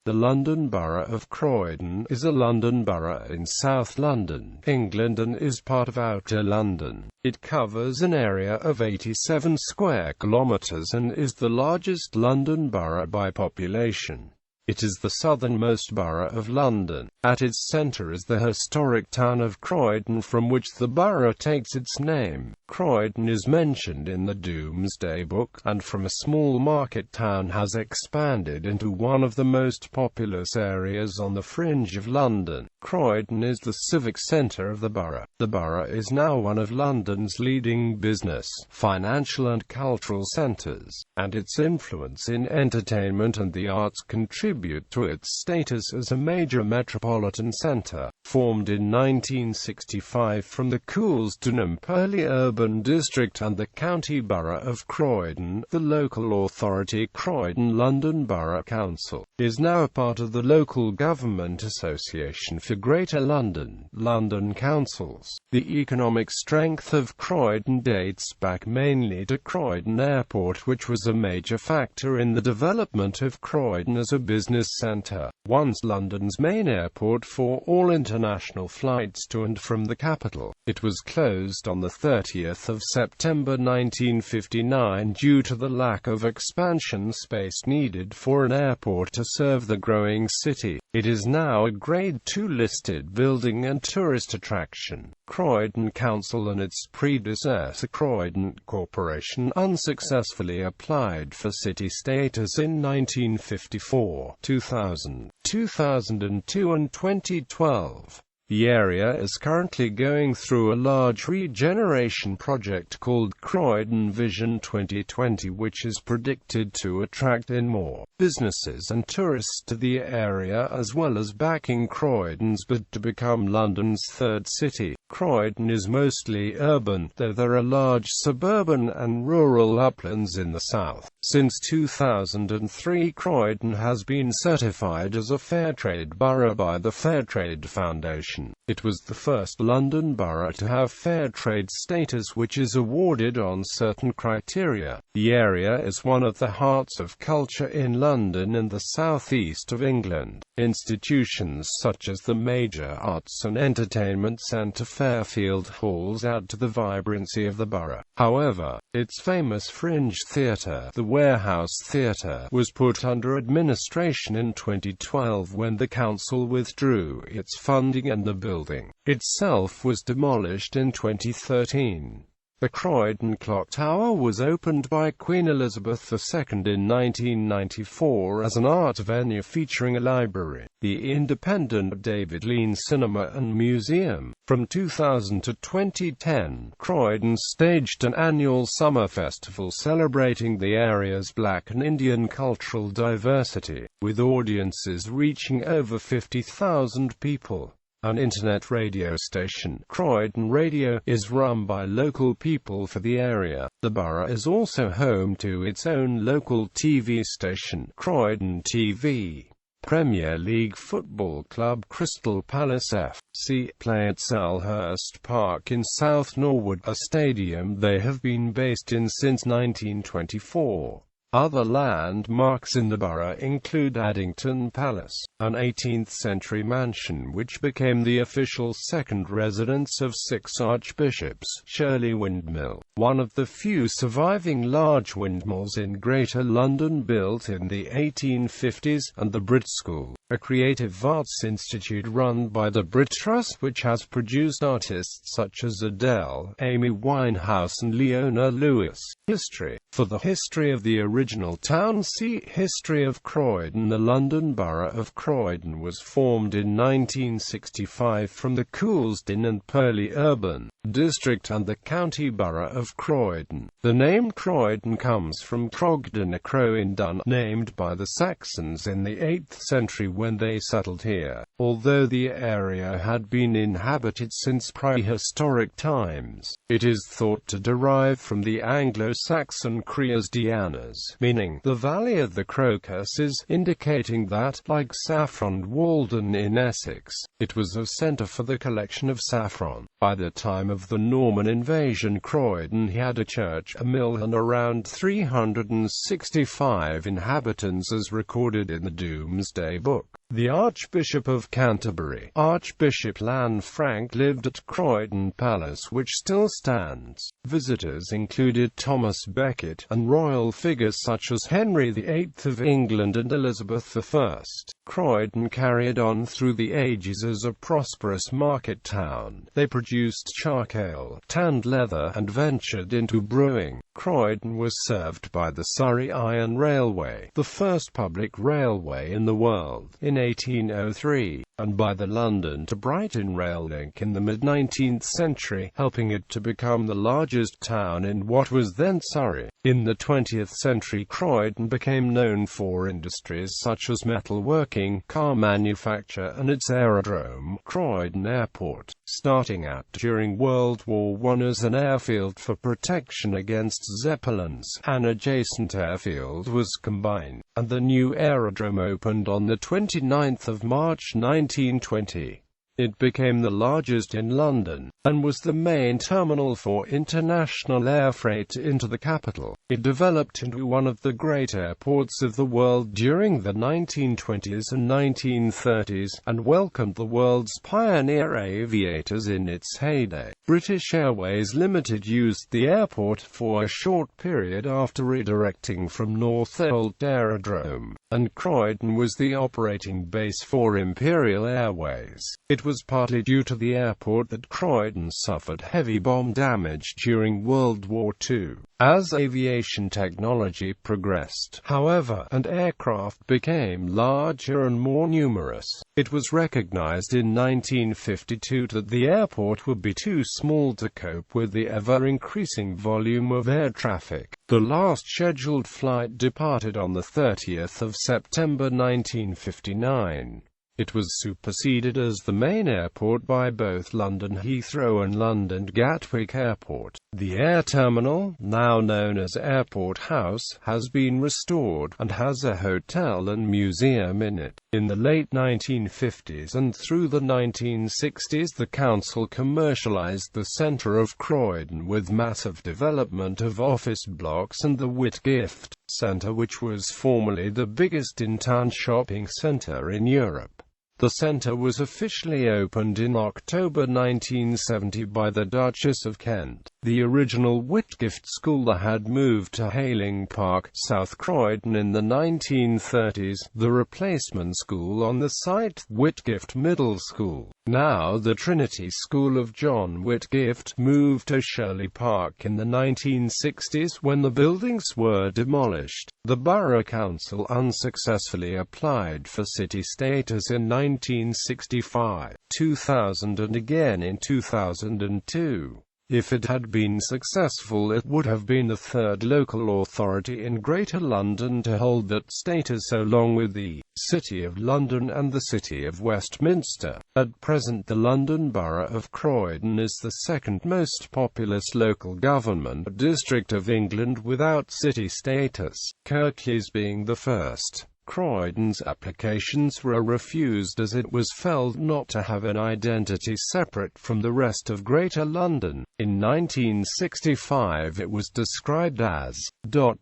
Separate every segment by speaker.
Speaker 1: The London Borough of Croydon is a London borough in South London, England and is part of Outer London. It covers an area of 87 square kilometres and is the largest London borough by population. It is the southernmost borough of London. At its centre is the historic town of Croydon, from which the borough takes its name. Croydon is mentioned in the Domesday Book, and from a small market town has expanded into one of the most populous areas on the fringe of London. Croydon is the civic centre of the borough. The borough is now one of London's leading business, financial and cultural centres, and its influence in entertainment and the arts contribute to its status as a major metropolitan centre. Formed in 1965 from the Coulsdon and Purley Urban District and the County Borough of Croydon, the local authority Croydon London Borough Council is now a part of the Local Government Association for Greater London, London Councils. The economic strength of Croydon dates back mainly to Croydon Airport, which was a major factor in the development of Croydon as a business centre. Once London's main airport for all international flights to and from the capital, it was closed on the 30th of September 1959 due to the lack of expansion space needed for an airport to serve the growing city. It is now a Grade 2 listed building and tourist attraction. Croydon Council and its predecessor Croydon Corporation unsuccessfully applied for city status in 1954, 2000, 2002 and 2012. The area is currently going through a large regeneration project called Croydon Vision 2020, which is predicted to attract in more businesses and tourists to the area, as well as backing Croydon's bid to become London's third city. Croydon is mostly urban, though there are large suburban and rural uplands in the south. Since 2003, Croydon has been certified as a Fairtrade borough by the Fairtrade Foundation. It was the first London borough to have Fairtrade status, which is awarded on certain criteria. The area is one of the hearts of culture in London and the southeast of England. Institutions such as the major arts and entertainment centre Fairfield Halls add to the vibrancy of the borough. However, its famous fringe theatre, the Warehouse Theatre, was put under administration in 2012 when the council withdrew its funding and the building itself was demolished in 2013. The Croydon Clock Tower was opened by Queen Elizabeth II in 1994 as an art venue featuring a library, the independent David Lean Cinema and Museum. From 2000 to 2010, Croydon staged an annual summer festival celebrating the area's Black and Indian cultural diversity, with audiences reaching over 50,000 people. An internet radio station, Croydon Radio, is run by local people for the area. The borough is also home to its own local TV station, Croydon TV. Premier League football club Crystal Palace FC play at Selhurst Park in South Norwood, a stadium they have been based in since 1924. Other landmarks in the borough include Addington Palace, an 18th-century mansion which became the official second residence of 6 archbishops, Shirley Windmill, one of the few surviving large windmills in Greater London built in the 1850s, and the Brit School, a creative arts institute run by the Brit Trust which has produced artists such as Adele, Amy Winehouse and Leona Lewis. History. For the history of the original town, see History of Croydon. The London Borough of Croydon was formed in 1965 from the Coulsdon and Purley Urban District and the County Borough of Croydon. The name Croydon comes from Crogdon, a crow in Dun, named by the Saxons in the 8th century when they settled here, although the area had been inhabited since prehistoric times. It is thought to derive from the Anglo-Saxon Creas Dianas, meaning the Valley of the Crocuses, indicating that, like Saffron Walden in Essex, it was a centre for the collection of saffron. By the time of the Norman invasion, Croydon had a church, a mill and around 365 inhabitants as recorded in the Domesday Book. The Archbishop of Canterbury, Archbishop Lanfranc, lived at Croydon Palace, which still stands. Visitors included Thomas Becket, and royal figures such as Henry VIII of England and Elizabeth I. Croydon carried on through the ages as a prosperous market town. They produced charcoal, tanned leather, and ventured into brewing. Croydon was served by the Surrey Iron Railway, the first public railway in the world, in 1803, and by the London to Brighton rail link in the mid-19th century, helping it to become the largest town in what was then Surrey. In the 20th century, Croydon became known for industries such as metalworking, car manufacture, and its aerodrome, Croydon Airport, starting out during World War I as an airfield for protection against Zeppelins. An adjacent airfield was combined, and the new aerodrome opened on the 29th of March 1920. It became the largest in London, and was the main terminal for international air freight into the capital. It developed into one of the great airports of the world during the 1920s and 1930s, and welcomed the world's pioneer aviators in its heyday. British Airways Limited used the airport for a short period after redirecting from Northolt Aerodrome, and Croydon was the operating base for Imperial Airways. It was partly due to the airport that Croydon suffered heavy bomb damage during World War II. As aviation technology progressed, however, and aircraft became larger and more numerous, it was recognized in 1952 that the airport would be too small to cope with the ever-increasing volume of air traffic. The last scheduled flight departed on the 30th of September 1959. It was superseded as the main airport by both London Heathrow and London Gatwick Airport. The air terminal, now known as Airport House, has been restored, and has a hotel and museum in it. In the late 1950s and through the 1960s, the council commercialised the centre of Croydon with massive development of office blocks and the Whitgift Centre, which was formerly the biggest in-town shopping centre in Europe. The centre was officially opened in October 1970 by the Duchess of Kent. The original Whitgift School had moved to Hayling Park, South Croydon in the 1930s. The replacement school on the site, Whitgift Middle School, now the Trinity School of John Whitgift, moved to Shirley Park in the 1960s when the buildings were demolished. The Borough Council unsuccessfully applied for city status in 1965, 2000 and again in 2002. If it had been successful, it would have been the third local authority in Greater London to hold that status, along with the City of London and the City of Westminster. At present, the London Borough of Croydon is the second most populous local government district of England without city status, Kirklees being the first. Croydon's applications were refused as it was felt not to have an identity separate from the rest of Greater London. In 1965 it was described as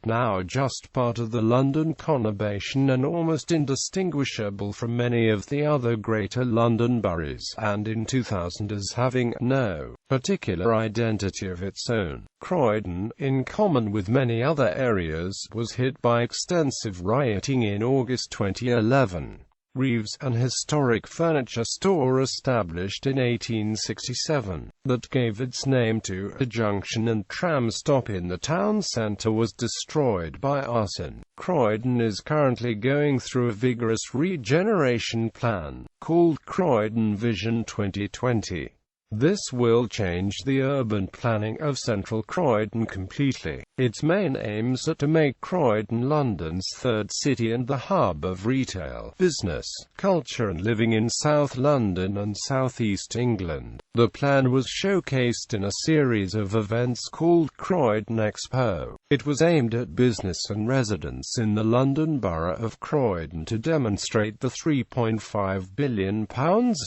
Speaker 1: now just part of the London conurbation and almost indistinguishable from many of the other Greater London boroughs, and in 2000 as having no particular identity of its own. Croydon, in common with many other areas, was hit by extensive rioting in August 2011. Reeves, an historic furniture store established in 1867, that gave its name to a junction and tram stop in the town centre, was destroyed by arson. Croydon is currently going through a vigorous regeneration plan, called Croydon Vision 2020. This will change the urban planning of central Croydon completely. Its main aims are to make Croydon London's third city and the hub of retail, business, culture and living in South London and South East England. The plan was showcased in a series of events called Croydon Expo. It was aimed at business and residents in the London Borough of Croydon to demonstrate the £3.5 billion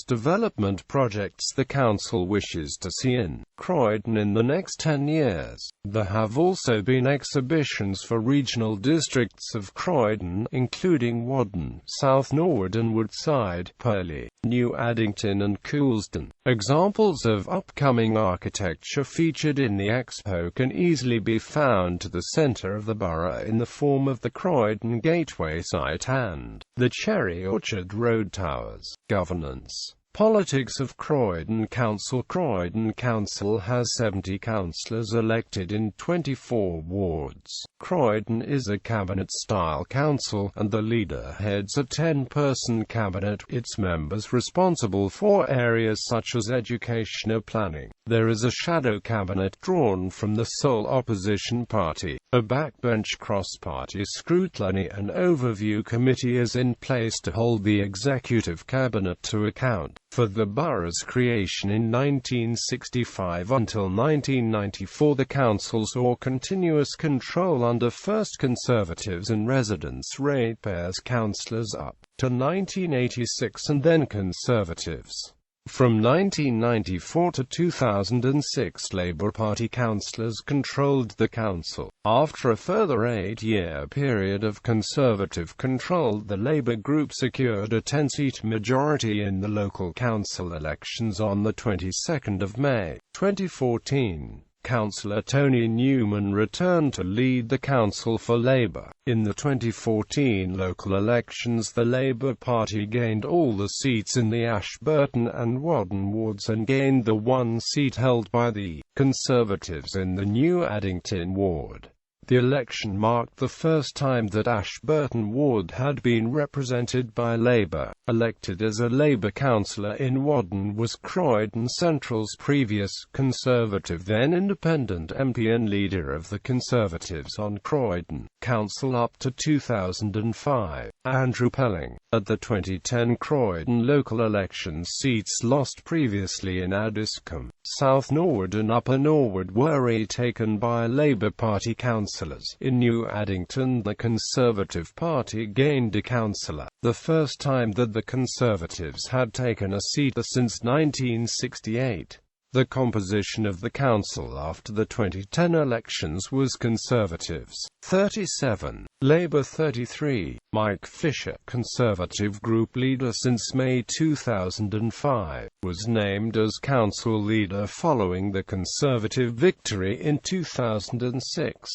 Speaker 1: development projects the council council wishes to see in Croydon in the next 10 years. There have also been exhibitions for regional districts of Croydon, including Wadden, South Norwood and Woodside, Purley, New Addington and Coulsdon. Examples of upcoming architecture featured in the expo can easily be found to the centre of the borough in the form of the Croydon Gateway site and the Cherry Orchard Road Towers. Governance. Politics of Croydon Council. Croydon Council has 70 councillors elected in 24 wards. Croydon is a cabinet-style council, and the leader heads a 10-person cabinet, its members responsible for areas such as education or planning. There is a shadow cabinet drawn from the sole opposition party. A backbench cross-party scrutiny and overview committee is in place to hold the executive cabinet to account for the borough's creation in 1965 until 1994. The council saw continuous control under first Conservatives and residents ratepayers councillors up to 1986 and then Conservatives. From 1994 to 2006, Labour Party councillors controlled the council. After a further 8-year period of Conservative control, the Labour group secured a 10-seat majority in the local council elections on the 22nd of May, 2014. Councillor Tony Newman returned to lead the council for Labour. In the 2014 local elections, the Labour Party gained all the seats in the Ashburton and Wadden wards and gained the one seat held by the Conservatives in the New Addington ward. The election marked the first time that Ashburton ward had been represented by Labour. Elected as a Labour councillor in Wadden was Croydon Central's previous Conservative, then Independent MP and leader of the Conservatives on Croydon Council up to 2005, Andrew Pelling. At the 2010 Croydon local elections, seats lost previously in Addiscombe, South Norwood and Upper Norwood were retaken by Labour Party councillors. In New Addington, the Conservative Party gained a councillor, the first time that the Conservatives had taken a seat since 1968. The composition of the council after the 2010 elections was Conservatives 37, Labour 33. Mike Fisher, Conservative group leader since May 2005, was named as council leader following the Conservative victory in 2006.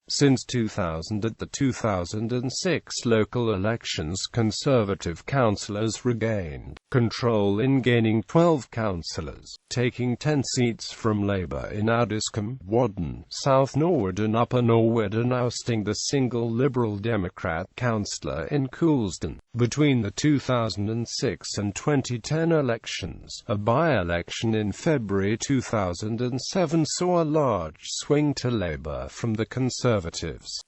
Speaker 1: Since 2000, at the 2006 local elections, Conservative councillors regained control in gaining 12 councillors, taking 10 seats from Labour in Addiscombe, Wadden, South Norwood and Upper Norwood, and ousting the single Liberal Democrat councillor in Coulsdon. Between the 2006 and 2010 elections, a by-election in February 2007 saw a large swing to Labour from the Conservatives,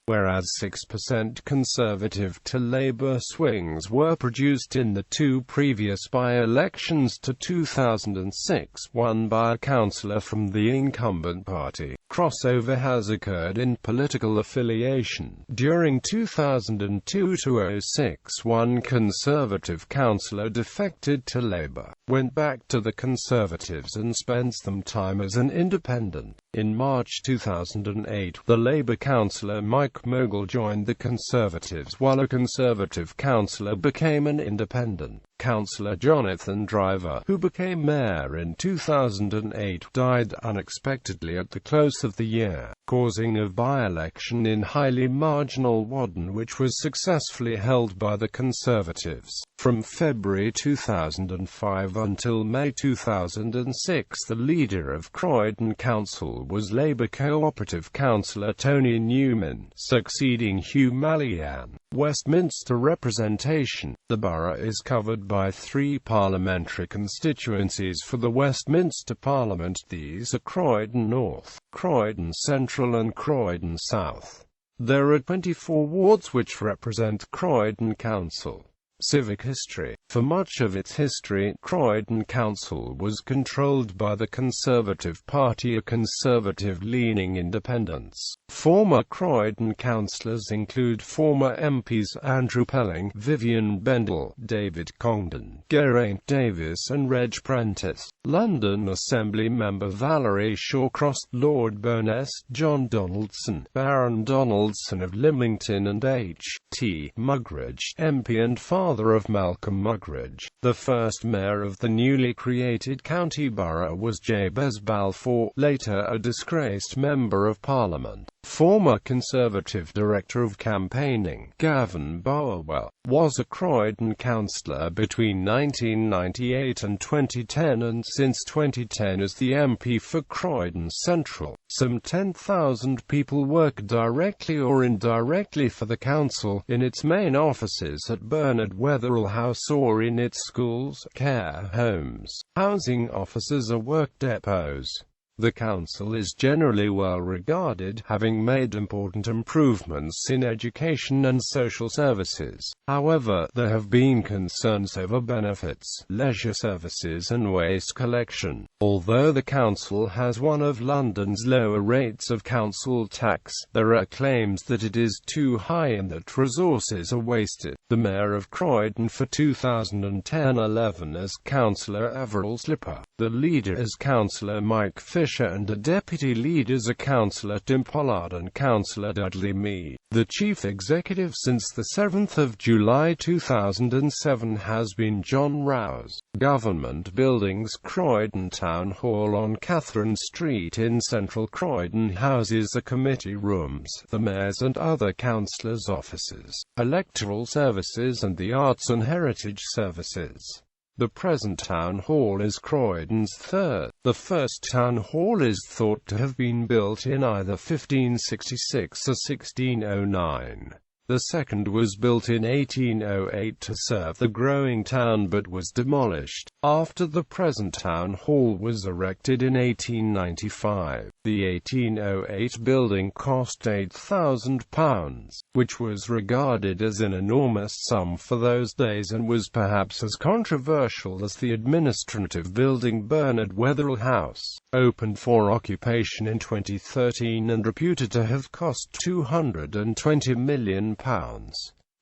Speaker 1: whereas 6% Conservative to Labour swings were produced in the two previous by-elections to 2006, won by a councillor from the incumbent party. Crossover has occurred in political affiliation. During 2002 to 06, one Conservative councillor defected to Labour, went back to the Conservatives and spent some time as an independent. In March 2008, the Labour councillor Mike Mogul joined the Conservatives, while a Conservative councillor became an independent. Councillor Jonathan Driver, who became mayor in 2008, died unexpectedly at the close of the year, causing a by-election in highly marginal Wadden, which was successfully held by the Conservatives. From February 2005 until May 2006, the leader of Croydon Council was Labour Cooperative councillor Tony Newman, succeeding Hugh Mallian. Westminster representation. The borough is covered by 3 parliamentary constituencies for the Westminster Parliament. These are Croydon North, Croydon Central and Croydon South. There are 24 wards which represent Croydon Council. Civic history. For much of its history, Croydon Council was controlled by the Conservative Party, a conservative-leaning independence. Former Croydon councillors include former MPs Andrew Pelling, Vivian Bendel, David Congdon, Geraint Davis and Reg Prentice. London Assembly member Valerie Shawcross, Lord Bowness, John Donaldson, Baron Donaldson of Lymington and H.T. Muggeridge, MP and father of Malcolm Muggeridge. The first mayor of the newly created county borough was Jabez Balfour, later a disgraced member of Parliament. Former Conservative Director of Campaigning, Gavin Barwell, was a Croydon councillor between 1998 and 2010 and since 2010 is the MP for Croydon Central. Some 10,000 people work directly or indirectly for the council, in its main offices at Bernard Wetherell House or in its schools, care homes, housing offices or work depots. The council is generally well regarded, having made important improvements in education and social services. However, there have been concerns over benefits, leisure services and waste collection. Although the council has one of London's lower rates of council tax, there are claims that it is too high and that resources are wasted. The Mayor of Croydon for 2010-11 is Councillor Averell Slipper. The leader is Councillor Mike Fisher and the deputy leaders are Councillor Tim Pollard and Councillor Dudley Mead. The chief executive since the 7th of July 2007 has been John Rouse. Government buildings. Croydon Town Hall on Catherine Street in central Croydon houses the committee rooms, the mayor's and other councillors' offices, electoral services and the arts and heritage services. The present town hall is Croydon's third. The first town hall is thought to have been built in either 1566 or 1609. The second was built in 1808 to serve the growing town but was demolished, after the present town hall was erected in 1895. The 1808 building cost £8,000, which was regarded as an enormous sum for those days and was perhaps as controversial as the administrative building Bernard Wetherell House, opened for occupation in 2013 and reputed to have cost £220 million.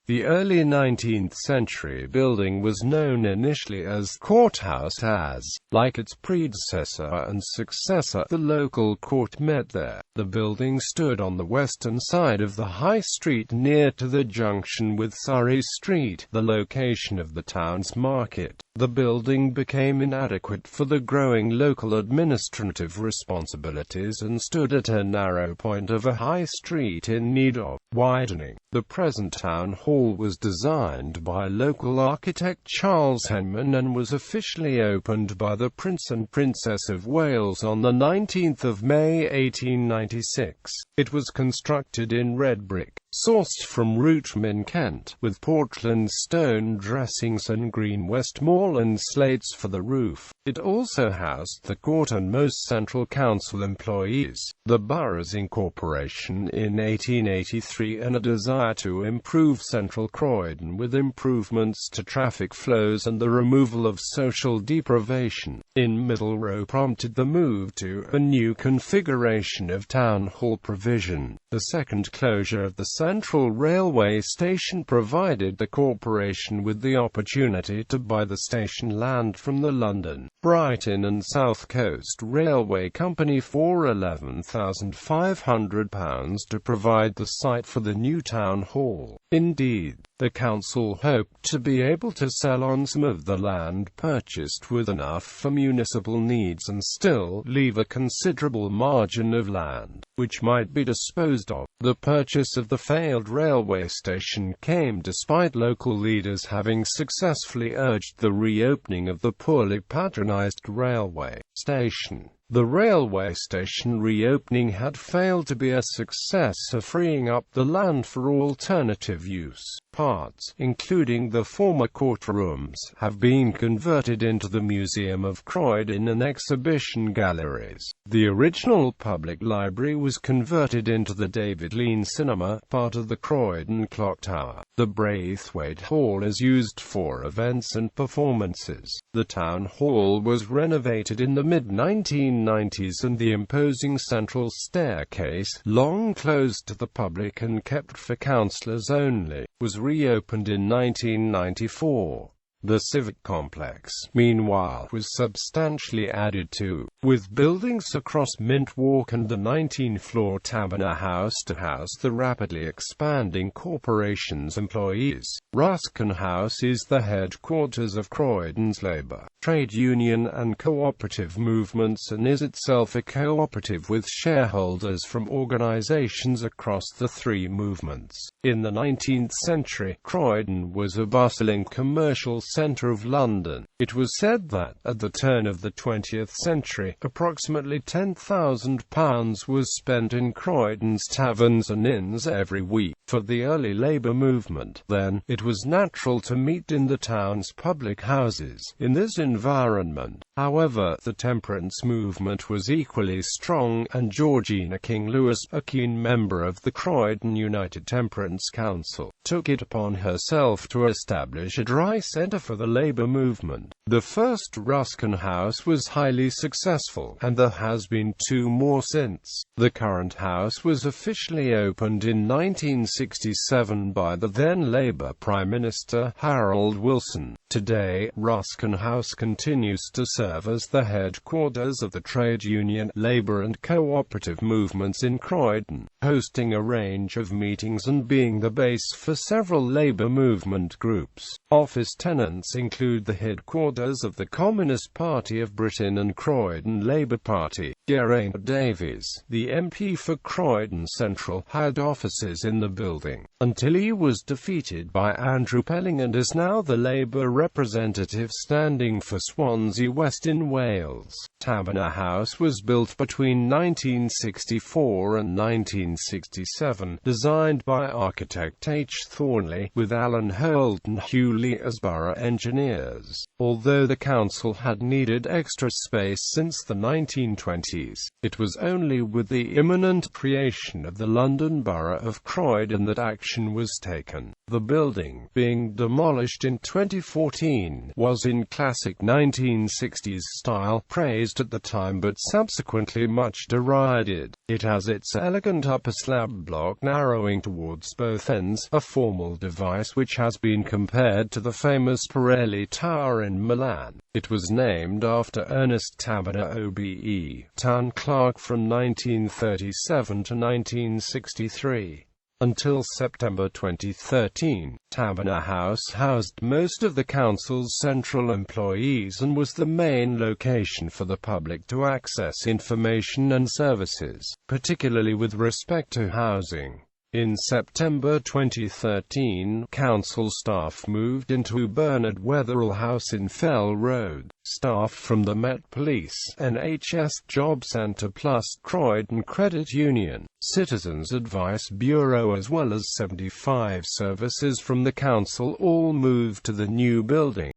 Speaker 1: The early 19th century building was known initially as Courthouse as, like its predecessor and successor, the local court met there. The building stood on the western side of the High Street near to the junction with Surrey Street, the location of the town's market. The building became inadequate for the growing local administrative responsibilities and stood at a narrow point of a high street in need of widening. The present town hall was designed by local architect Charles Henman and was officially opened by the Prince and Princess of Wales on the 19th of May 1896. It was constructed in red brick, sourced from Rootham in Kent, with Portland stone dressings and green Westmoreland slates for the roof. It also housed the court and most central council employees, the borough's incorporation in 1883 and a desire to improve central Croydon with improvements to traffic flows and the removal of social deprivation in Middle Row prompted the move to a new configuration of town hall provision. The second closure of the Central Railway Station provided the corporation with the opportunity to buy the station land from the London, Brighton and South Coast Railway Company for £11,500 to provide the site for the new town hall. Indeed, the council hoped to be able to sell on some of the land purchased with enough for municipal needs and still leave a considerable margin of land, which might be disposed of. The purchase of the failed railway station came despite local leaders having successfully urged the reopening of the poorly patronized railway station. The railway station reopening had failed to be a success of freeing up the land for alternative use. Parts, including the former courtrooms, have been converted into the Museum of Croydon and exhibition galleries. The original public library was converted into the David Lean Cinema, part of the Croydon Clock Tower. The Braithwaite Hall is used for events and performances. The town hall was renovated in the mid-1990s and the imposing central staircase, long closed to the public and kept for councillors only, was reopened in 1994. The civic complex, meanwhile, was substantially added to, with buildings across Mint Walk and the 19th-floor Taberner House to house the rapidly expanding corporation's employees. Ruskin House is the headquarters of Croydon's labour, trade union and cooperative movements and is itself a cooperative with shareholders from organisations across the three movements. In the 19th century, Croydon was a bustling commercial centre of London. It was said that, at the turn of the 20th century, approximately £10,000 was spent in Croydon's taverns and inns every week. For the early labour movement, then, it was natural to meet in the town's public houses. In this environment, however, the temperance movement was equally strong, and Georgina King-Lewis, a keen member of the Croydon United Temperance Council, took it upon herself to establish a dry centre for the labour movement. The first Ruskin House was highly successful, and there has been two more since. The current house was officially opened in 1967 by the then Labour Prime Minister, Harold Wilson. Today, Ruskin House continues to serve as the headquarters of the trade union, labour and cooperative movements in Croydon, hosting a range of meetings and being the base for several labour movement groups. Office tenants include the headquarters of the Communist Party of Britain and Croydon Labour Party. Geraint Davies, the MP for Croydon Central, had offices in the building, until he was defeated by Andrew Pelling and is now the Labour representative standing for Swansea West in Wales. Taberner House was built between 1964 and 1967, designed by architect H. Thornley, with Alan Holt and Hugh Lee as borough engineers. Although the council had needed extra space since the 1920s, it was only with the imminent creation of the London Borough of Croydon that action was taken. The building, being demolished in 2014, was in classic 1960s style, praised at the time but subsequently much derided. It has its elegant upper slab block narrowing towards both ends, a formal device which has been compared to the famous Pirelli Tower in Milan. It was named after Ernest Taberner OBE, town clerk from 1937 to 1963. Until September 2013, Taberner House housed most of the council's central employees and was the main location for the public to access information and services, particularly with respect to housing. In September 2013, council staff moved into Bernard Wetherell House in Fell Road. Staff from the Met Police, NHS Job Centre plus Croydon Credit Union, Citizens Advice Bureau as well as 75 services from the council all moved to the new building.